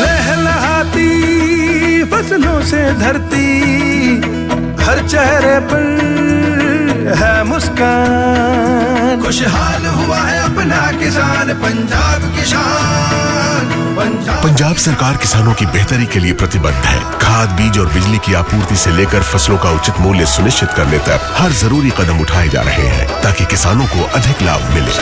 लहलहाती फसलों से धरती, हर चेहरे पर है मुस्कान, खुशहाल हुआ है अपना किसान, पंजाब किसान। पंजाब सरकार किसानों की बेहतरी के लिए प्रतिबद्ध है। खाद, बीज और बिजली की आपूर्ति से लेकर फसलों का उचित मूल्य सुनिश्चित करने तक हर जरूरी कदम उठाए जा रहे हैं ताकि किसानों को अधिक लाभ मिले।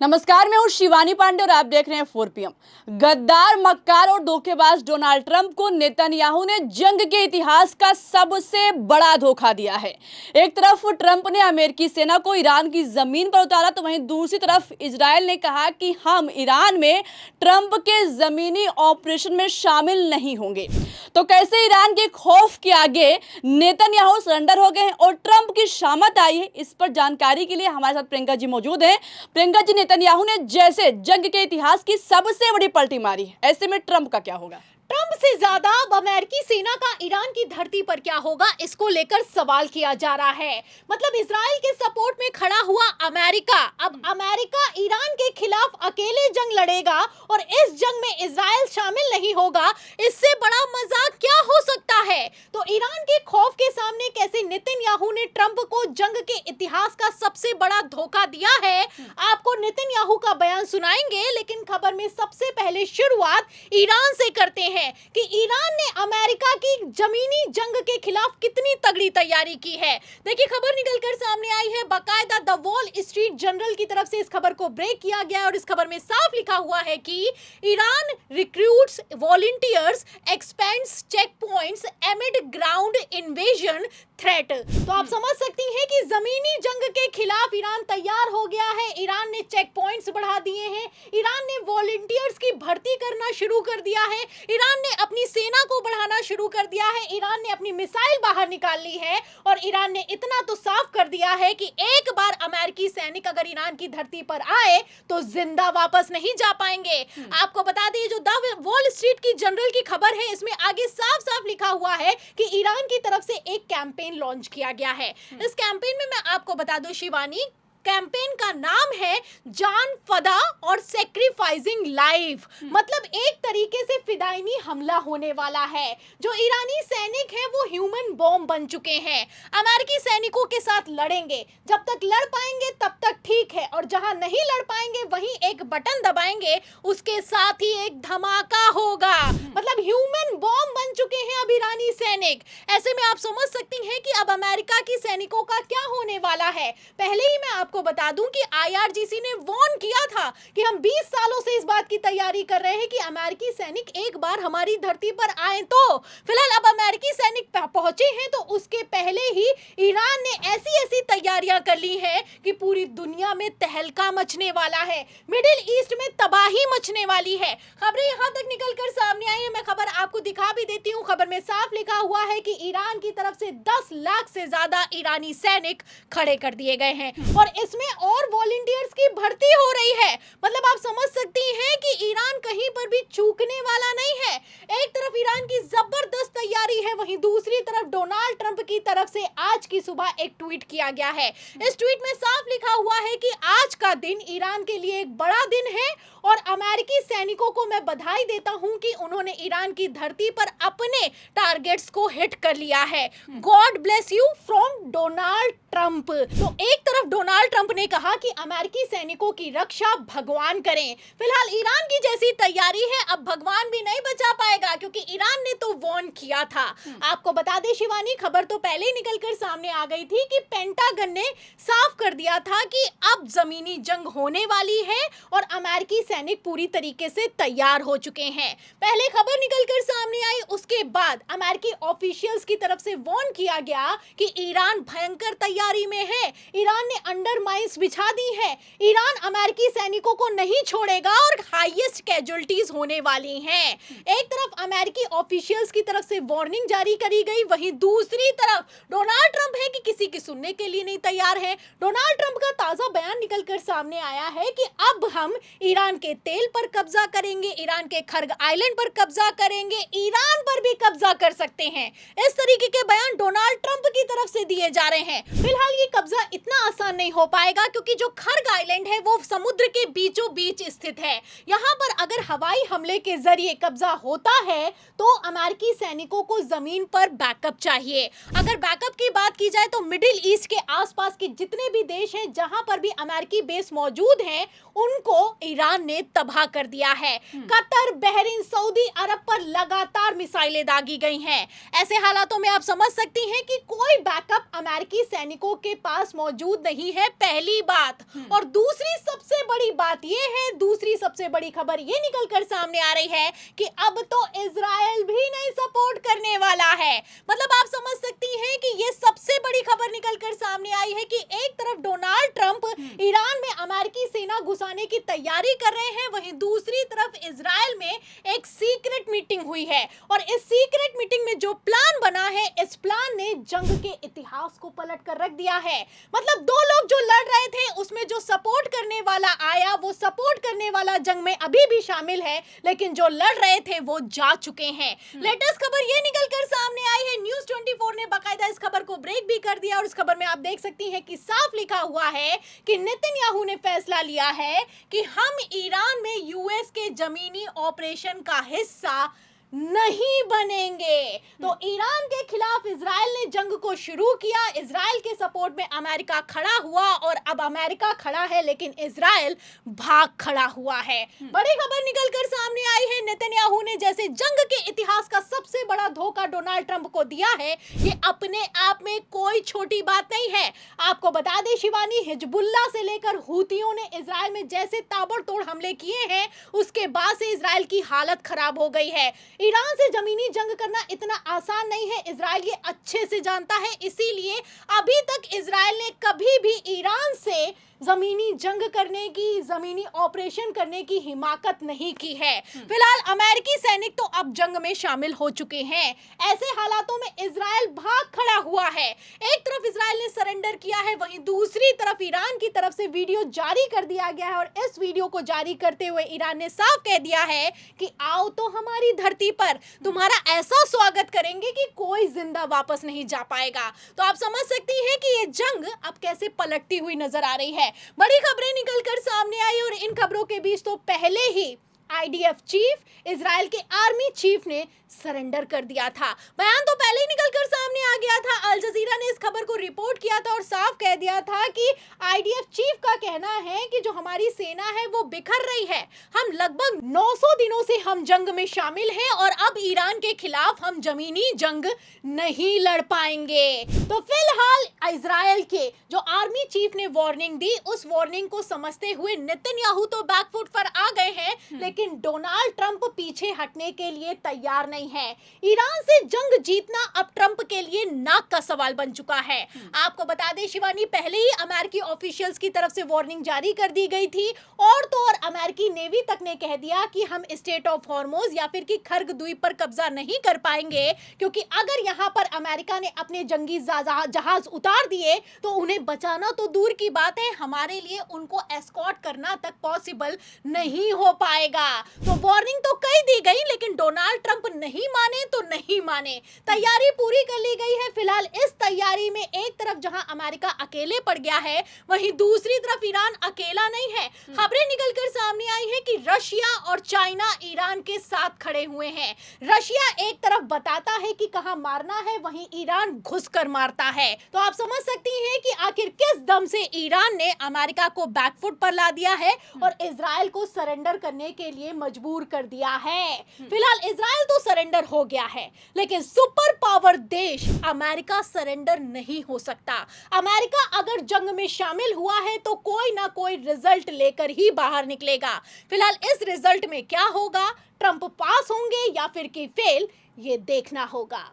नमस्कार, मैं हूं शिवानी पांडे और आप देख रहे हैं 4 PM। गद्दार, मक्कार और धोखेबाज डोनाल्ड ट्रंप को नेतन्याहू ने जंग के इतिहास का सबसे बड़ा धोखा दिया है। एक तरफ ट्रंप ने अमेरिकी सेना को ईरान की जमीन पर उतारा, तो वहीं दूसरी तरफ इजराइल ने कहा कि हम ईरान में ट्रंप के जमीनी ऑपरेशन में शामिल नहीं होंगे। तो कैसे ईरान के खौफ के आगे नेतन्याहू सरेंडर हो गए हैं और ट्रंप की शामत आई है, इस पर जानकारी के लिए हमारे साथ प्रियंका जी मौजूद हैं। प्रियंका जी, नेतन्याहू ने जैसे जंग के इतिहास की सबसे बड़ी पलटी मारी, ऐसे में ट्रंप का क्या होगा? ट्रंप से ज्यादा अब अमेरिकी सेना का ईरान की धरती पर क्या होगा, इसको लेकर सवाल किया जा रहा है। मतलब इजराइल के सपोर्ट में खड़ा हुआ अमेरिका, अब अमेरिका ईरान के खिलाफ अकेले जंग लड़ेगा और इस जंग में इजराइल शामिल नहीं होगा। इससे बड़ा मजाक क्या हो सकता है? तो ईरान के खौफ के सामने कैसे नेतन्याहू ने ट्रंप को जंग के इतिहास का सबसे बड़ा धोखा दिया है, आपको नेतन्याहू का बयान सुनाएंगे। लेकिन खबर में सबसे पहले शुरुआत ईरान से करते हैं कि ईरान ने अमेरिका की जमीनी जंग के खिलाफ कितनी तगड़ी तैयारी की है। देखिए, खबर निकलकर सामने आई है, बाकायदा द वॉल स्ट्रीट जर्नल की तरफ से इस खबर को ब्रेक किया गया और इस खबर में साफ लिखा हुआ है कि Iran recruits volunteers, expands check points amid ground invasion threat. तो आप समझ सकती हैं कि जमीनी जंग के खिलाफ ईरान तैयार हो गया है। ईरान ने चेक पॉइंट्स बढ़ा दिए हैं, ईरान ने वॉलंटियर्स की भर्ती करना शुरू कर दिया है, ईरान ने अपनी सेना को बढ़ाना शुरू कर दिया है, ईरान ने अपनी मिसाइल बाहर निकाल ली है और ईरान ने इतना तो साफ कर दिया है कि एक बार अमेरिकी सैनिक अगर ईरान की धरती पर आए तो जिंदा वापस नहीं जा पाएंगे। आपको बता दें, जो द वॉल स्ट्रीट की जनरल की खबर है, इसमें आगे साफ साफ लिखा हुआ है कि ईरान की तरफ से एक कैंपेन लॉन्च किया गया है। इस कैंपेन में मैं आपको बता दूं शिवानी, कैंपेन का नाम है जान फदा और सेक्रीफाइसिंग लाइफ। मतलब एक तरीके से फिदायनी हमला होने वाला है। जो ईरानी सैनिक हैं वो ह्यूमन बॉम्ब बन चुके हैं। अमेरिकी सैनिकों के साथ लड़ेंगे, जब तक लड़ पाएंगे तब तक ठीक है, और जहां नहीं लड़ पाएंगे वहीं एक बटन दबाएंगे, उसके साथ ही एक धमाका होगा। मतलब ह्यूमन बॉम्ब बन चुके हैं अब ईरानी सैनिक। ऐसे में आप समझ सकती हैं कि अब अमेरिका की सैनिकों का क्या होने वाला है। पहले ही मैं आपको बता दूं कि IRGC ने वार्न किया था कि हम 20 सालों से इस बात की तैयारी कर रहे हैं कि अमेरिकी सैनिक एक बार हमारी धरती पर आए। तो फिलहाल अब अमेरिकी सैनिक पहुंचे हैं, तो उसके पहले ही ईरान ने ऐसी ऐसी तैयारियां कर ली हैं कि पूरी दुनिया में तहलका मचने वाला है, मिडिल ईस्ट में तबाही मचने वाली है। खबरें यहां तक निकलकर सामने आई है, मैं खबर आपको दिखा भी देती हूं। खबर में साफ लिखा हुआ है कि ईरान की तरफ से 10 लाख से ज्यादा ईरानी सैनिक खड़े कर दिए गए हैं और इसमें और वॉलंटियर्स की भर्ती हो रही है। मतलब आप समझ सकती हैं कि ईरान कहीं पर भी चूकने वाला नहीं है। एक तरफ ईरान की जबरदस्त तैयारी है, वहीं दूसरी तरफ डोनाल्ड ट्रंप की तरफ से आज की सुबह एक ट्वीट किया गया है। इस ट्वीट में साफ लिखा हुआ है कि आज का दिन ईरान के लिए एक बड़ा दिन है और अमेरिकी सैनिकों को मैं बधाई देता हूं कि उन्होंने ईरान की धरती पर अपने टारगेट्स को हिट कर लिया है। God bless you from Donald Trump. तो एक तरफ डोनाल्ड ट्रंप ने कहा कि अमेरिकी सैनिकों की रक्षा भगवान करें। फिलहाल ईरान की जैसी तैयारी है, अब भगवान भी नहीं बचा पाएगा, क्योंकि ईरान ने तो वार्न किया था। आपको बता दें शिवानी, खबर तो पहले ही निकलकर सामने आ गई थी कि पेंटागन ने साफ कर दिया था कि अब जमीनी जंग होने वाली है और अमेरिकी सैनिक पूरी तरीके से तैयार हो चुके हैं। पहले खबर निकलकर सामने आई, उसके बाद अमेरिकी ऑफिशियल्स की तरफ से वार्न किया गया कि ईरान भयंकर तैयारी में है, ईरान ने अंडरमाइंस बिछा दी है, ईरान अमेरिकी सैनिकों को नहीं छोड़ेगा और हाईएस्ट कैजुअल्टीज होने वाली हैं। एक तरफ अमेरिकी ऑफिशियल्स की तरफ से वार्निंग जारी करी गई, वहीं दूसरी तरफ डोनाल्ड ट्रंप है कि किसी की सुनने के लिए नहीं तैयार है। डोनाल्ड ट्रंप का ताजा बयान निकलकर सामने आया है कि अब हम ईरान के तेल पर कब्जा करेंगे, ईरान के खर्ग आइलैंड पर कब्जा करेंगे, ईरान पर भी कब्जा कर सकते हैं। इस तरीके के बयान डोनाल्ड ट्रंप की तरफ से दिए जा रहे हैं। फिलहाल ये कब्जा इतना आसान नहीं हो पाएगा, क्योंकि जो खर्ग आइलैंड है वो समुद्र के बीचों बीच स्थित है। यहाँ पर अगर हवाई हमले के जरिए कब्जा होता है तो अमेरिकी सैनिकों को जमीन पर बैकअप चाहिए। अगर बैकअप की बात की जाए तो मिडिल ईस्ट के आसपास के जितने भी देश हैं जहां पर भी अमेरिकी बेस मौजूद हैं, उनको ईरान ने तबाह कर दिया है। कतर, बहरीन, सऊदी अरब पर लगातार मिसाइलें दागी गई हैं। ऐसे हालातों में आप समझ सकती हैं कि कोई बैकअप अमेरिकी सैनिकों के पास मौजूद नहीं है, पहली बात। और दूसरी सबसे बड़ी बात यह है, दूसरी सबसे बड़ी खबर ये निकलकर सामने आ रही है कि अब तो इजराइल भी नहीं सपोर्ट करने वाला है। मतलब आप समझ सकती हैं कि ये सबसे बड़ी खबर निकलकर सामने आई है कि एक तरफ डोनाल्ड ट्रंप ईरान में अमेरिकी सेना घुसाने की तैयारी कर रहे हैं, वहीं दूसरी तरफ इजराइल में एक सीक्रेट मीटिंग हुई है। और इस सीक्रेट मीटिंग में जो प्लान बना है, इस प्लान ने जंग के इतिहास को पलट कर रख दिया है। मतलब दो लोग जो लड़ रहे थे, उसमें जो सपोर्ट करने वाला आया, वो सपोर्ट करने वाला जंग में अभी भी शामिल है, लेकिन जो लड़ रहे थे वो जा चुके हैं। लेटेस्ट खबर ये निकलकर सामने आई है, न्यूज़ 24 ने बाकायदा इस खबर को ब्रेक भी कर दिया और इस खबर में आप देख सकती हैं कि साफ लिखा हुआ है कि नेतन्याहू ने फैसला लिया है कि हम ईरान में यूएस के जमीनी ऑपरेशन का हिस्सा नहीं बनेंगे। तो ईरान के खिलाफ इजराइल ने जंग को शुरू किया, इजराइल के सपोर्ट में अमेरिका खड़ा हुआ और अब अमेरिका खड़ा है लेकिन इजराइल भाग खड़ा हुआ है। बड़ी खबर निकलकर सामने आई है, नेतन्याहू ने जैसे जंग के इतिहास का सबसे बड़ा धोखा डोनाल्ड ट्रंप को दिया है, ये अपने आप में कोई छोटी बात नहीं है। आपको बता दें शिवानी, हिजबुल्लाह से लेकर हूतियों ने इजराइल में जैसे ताबड़तोड़ हमले किए हैं, उसके बाद से इजराइल की हालत खराब हो गई है। ईरान से जमीनी जंग करना इतना आसान नहीं है, इजराइल ये अच्छे से जानता है। इसीलिए अभी तक इजराइल ने कभी भी ईरान से जमीनी जंग करने की, जमीनी ऑपरेशन करने की हिमाकत नहीं की है। फिलहाल अमेरिकी सैनिक तो अब जंग में शामिल हो चुके हैं। ऐसे हालातों में इजराइल भाग खड़ा हुआ है। एक तरफ इजराइल ने सरेंडर किया है, वहीं दूसरी तरफ ईरान की तरफ से वीडियो जारी कर दिया गया है और इस वीडियो को जारी करते हुए ईरान ने साफ कह दिया है कि आओ तो हमारी धरती पर, तुम्हारा ऐसा स्वागत करेंगे कि कोई जिंदा वापस नहीं जा पाएगा। तो आप समझ सकती हैं कि ये जंग अब कैसे पलटती हुई नजर आ रही है। बड़ी खबरें निकलकर सामने आई और इन खबरों के बीच तो पहले ही आईडीएफ चीफ, इजराइल के आर्मी चीफ ने सरेंडर कर दिया था। बयान तो पहले ही निकलकर सामने आ गया था। अल जजीरा ने इस खबर को रिपोर्ट किया था और साफ कह दिया था कि आईडीएफ चीफ का कहना है कि जो हमारी सेना है वो बिखर रही है। हम लगभग 900 दिनों से हम जंग में शामिल हैं और अब ईरान के खिलाफ हम जमीनी जंग नहीं लड़ पाएंगे। तो फिलहाल इजराइल के जो आर्मी चीफ ने वार्निंग दी, उस वार्निंग को समझते हुए नेतन्याहू तो बैकफुट पर आ गए हैं, लेकिन डोनाल्ड ट्रंप पीछे हटने के लिए तैयार नहीं है। ईरान से जंग जीतना अब ट्रंप के लिए नाक का सवाल बन चुका है। आपको बता दें शिवानी, पहले ही अमेरिकी ऑफिशियल्स की तरफ से वार्निंग जारी कर दी गई थी और तो और अमेरिकी नेवी तक ने कह दिया कि हम स्टेट ऑफ हॉर्मोज या फिर कि खर्ग द्वीप पर कब्जा नहीं कर पाएंगे, क्योंकि अगर यहां पर अमेरिका ने अपने जंगी जहाज उतार दिए तो उन्हें बचाना तो दूर की बात है, हमारे लिए उनको एस्कॉर्ट करना तक पॉसिबल नहीं हो पाएगा। तो वार्निंग तो कही दी गई, लेकिन डोनाल्ड ट्रंप नहीं माने तो नहीं माने। तैयारी पूरी कर ली गई है। फिलहाल इस तैयारी में एक तरफ जहां अमेरिका अकेले पड़ गया है, वहीं दूसरी तरफ ईरान अकेला नहीं है। खबरें निकलकर सामने आई है कि रशिया और चाइना ईरान के साथ खड़े हुए हैं। रशिया एक तरफ बताता है कि कहां मारना है, वहीं ईरान घुसकर मारता है। तो आप समझ सकती हैं कि आखिर किस दम से ईरान ने अमेरिका को बैकफुट पर ला दिया है और इजराइल को सरेंडर करने के लिए मजबूर कर दिया है। फिलहाल इजराइल तो सरेंडर हो गया है, लेकिन सुपर पावर देश अमेरिका सरेंडर नहीं हो सकता। अमेरिका अगर जंग में शामिल हुआ है तो कोई ना कोई रिजल्ट लेकर ही बाहर निकलेगा। फिलहाल इस रिजल्ट में क्या होगा, ट्रंप पास होंगे या फिर कि फेल, ये देखना होगा।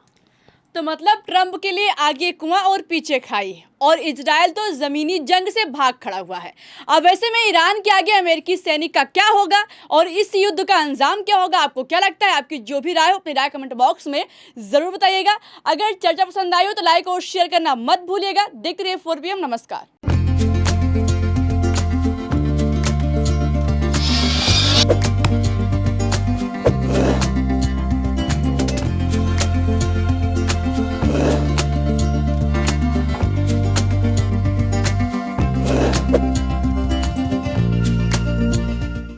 तो मतलब ट्रंप के लिए आगे कुआं और पीछे खाई, और इजराइल तो जमीनी जंग से भाग खड़ा हुआ है। अब वैसे में ईरान के आगे अमेरिकी सैनिक का क्या होगा और इस युद्ध का अंजाम क्या होगा, आपको क्या लगता है? आपकी जो भी राय हो अपनी राय कमेंट बॉक्स में जरूर बताइएगा। अगर चर्चा पसंद आई हो तो लाइक और शेयर करना मत भूलिएगा। देखते रहिए 4PM। नमस्कार।